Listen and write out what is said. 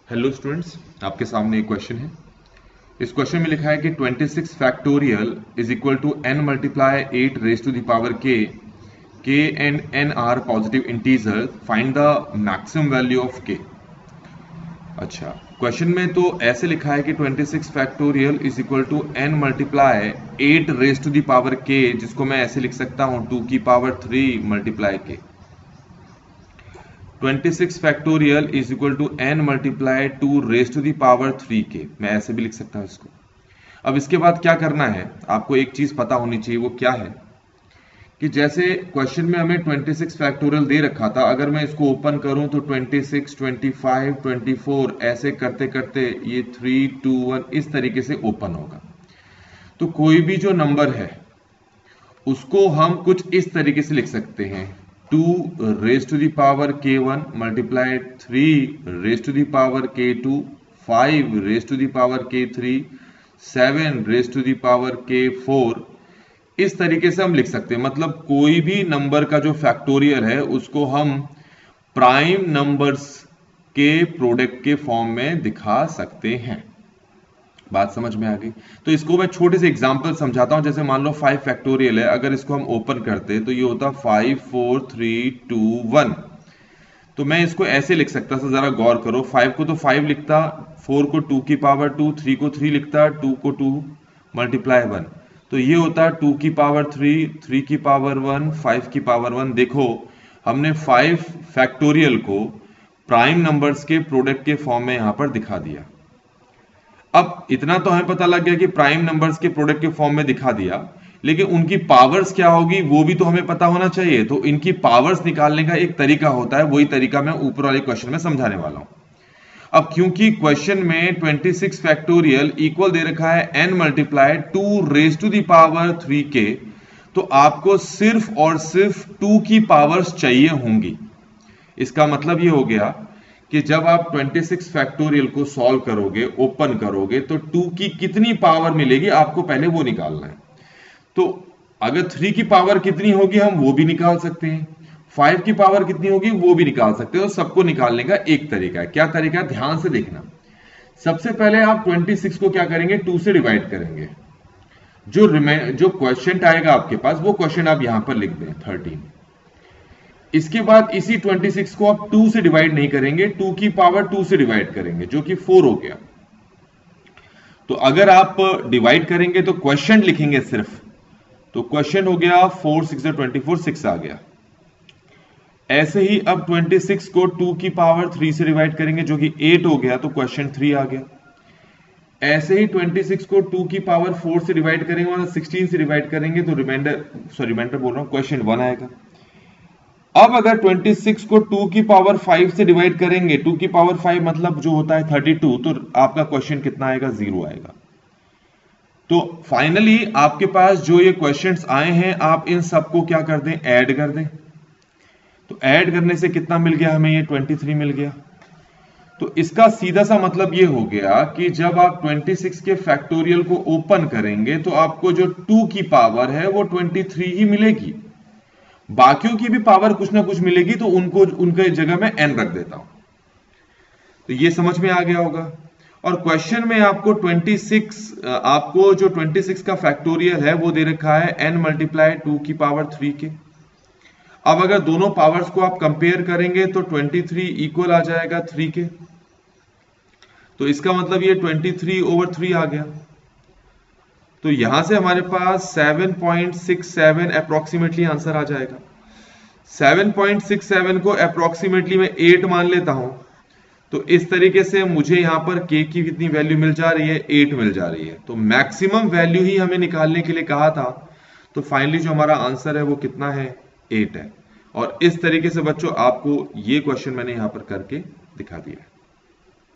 Hello students, आपके सामने एक क्वेश्चन है। इस क्वेश्चन में लिखा है कि 26 factorial is equal to n multiply 8 raise to the power k and n are positive integer, find the maximum value of k। अच्छा, क्वेश्चन में तो ऐसे लिखा है कि 26 factorial is equal to n multiply 8 raise to the power k, जिसको मैं ऐसे लिख सकता हूं 2 की power 3 multiply k। 26 factorial is equal to n multiply 2 raise to the power 3k, मैं ऐसे भी लिख सकता हूं इसको। अब इसके बाद क्या करना है, आपको एक चीज पता होनी चाहिए, वो क्या है कि जैसे क्वेश्चन में हमें 26 फैक्टोरियल दे रखा था, अगर मैं इसको ओपन करूं तो 26, 25, 24 ऐसे करते करते ये 3, 2, 1 इस तरीके से ओपन होगा। तो कोई भी जो नंबर है उसको हम कुछ इस तरीके से लिख सकते हैं, 2 raise to the power k1 multiply 3 raise to the power k2, 5 raise to the power k3, 7 raise to the power k4। इस तरीके से हम लिख सकते हैं। मतलब कोई भी नंबर का जो फैक्टोरियल है उसको हम प्राइम नंबर्स के प्रोडक्ट के फॉर्म में दिखा सकते हैं। बात समझ में आ गई? तो इसको मैं छोटे से एग्जांपल समझाता हूं। जैसे मान लो 5 फैक्टोरियल है, अगर इसको हम ओपन करते तो ये होता 5, 4, 3, 2, 1। तो मैं इसको ऐसे लिख सकता था, जरा गौर करो। 5 को तो 5 लिखता, 4 को 2 की पावर 2, 3 को 3 लिखता, 2 को 2 मल्टीप्लाई 1। तो ये होता 2 की पावर 3, 3 की पावर 1, 5 की पावर 1। देखो, हमने 5 फैक्टोरियल को प्राइम नंबर्स के प्रोडक्ट के फॉर्म में यहां पर दिखा दिया। अब इतना तो हमें पता लग गया कि प्राइम नंबर्स के प्रोडक्ट के फॉर्म में दिखा दिया, लेकिन उनकी पावर्स क्या होगी वो भी तो हमें पता होना चाहिए। तो इनकी पावर्स निकालने का एक तरीका होता है, वही तरीका मैं ऊपर वाले क्वेश्चन में समझाने वाला हूं। अब क्योंकि क्वेश्चन में 26 फैक्टोरियल इक्वल दे रखा है n multiply 2 raise to the power 3k, तो आपको सिर्फ और सिर्फ 2 की पावर्स चाहिए होंगी। इसका मतलब ये हो गया कि जब आप 26 फैक्टोरियल को सॉल्व करोगे, ओपन करोगे, तो 2 की कितनी पावर मिलेगी आपको पहले वो निकालना है। तो अगर 3 की पावर कितनी होगी हम वो भी निकाल सकते हैं, 5 की पावर कितनी होगी वो भी निकाल सकते हैं। तो सबको निकालने का एक तरीका है। क्या तरीका है, ध्यान से देखना। सबसे पहले आप 26 को क्या करेंगे, 2 से डिवाइड करेंगे। जो क्वेश्चन आएगा आपके पास वो क्वेश्चन आप यहां पर लिख दें 13। इसके बाद इसी 26 को आप 2 से डिवाइड नहीं करेंगे, 2 की पावर 2 से डिवाइड करेंगे, जो कि 4 हो गया। तो अगर आप डिवाइड करेंगे तो क्वेश्चन लिखेंगे सिर्फ, तो क्वेश्चन हो गया 4 6 24, 6 आ गया। ऐसे ही अब 26 को 2 की पावर 3 से डिवाइड करेंगे, जो कि 8 हो गया, तो क्वेश्चन 3 आ गया। ऐसे ही 26 को 2 की पावर 4 से डिवाइड करेंगे और 16 से डिवाइड करेंगे, तो रिमाइंडर बोल रहा हूं, क्वेश्चन 1 आएगा। अब अगर 26 को 2 की पावर 5 से डिवाइड करेंगे, 2 की पावर 5 मतलब जो होता है 32, तो आपका क्वेश्चन कितना आएगा, 0 आएगा। तो फाइनली आपके पास जो ये क्वेश्चंस आए हैं, आप इन सबको क्या कर दें, ऐड कर दें। तो ऐड करने से कितना मिल गया हमें, ये 23 मिल गया। तो इसका सीधा सा मतलब ये हो गया कि जब आप 26 के फैक्टोरियल को ओपन करेंगे तो आपको जो 2 की पावर है वो 23 ही मिलेगी। बाकियों की भी पावर कुछ ना कुछ मिलेगी, तो उनको उनके जगह में n रख देता हूं। तो ये समझ में आ गया होगा। और क्वेश्चन में आपको 26 का फैक्टोरियल है वो दे रखा है n मल्टीप्लाई 2 की पावर 3k। अब अगर दोनों पावर्स को आप कंपेयर करेंगे तो 23 इक्वल आ जाएगा 3k। तो इसका मतलब ये 23/3 आ गया। तो यहां से हमारे पास 7.67 अप्रोक्सीमेटली आंसर आ जाएगा। 7.67 को अप्रोक्सीमेटली मैं 8 मान लेता हूं। तो इस तरीके से मुझे यहां पर k की कितनी वैल्यू मिल जा रही है, 8 मिल जा रही है। तो मैक्सिमम वैल्यू ही हमें निकालने के लिए कहा था। तो फाइनली जो हमारा आंसर है वो कितना है, 8 है। और इस तरीके से बच्चों आपको ये क्वेश्चन मैंने यहां पर करके दिखा दिया है।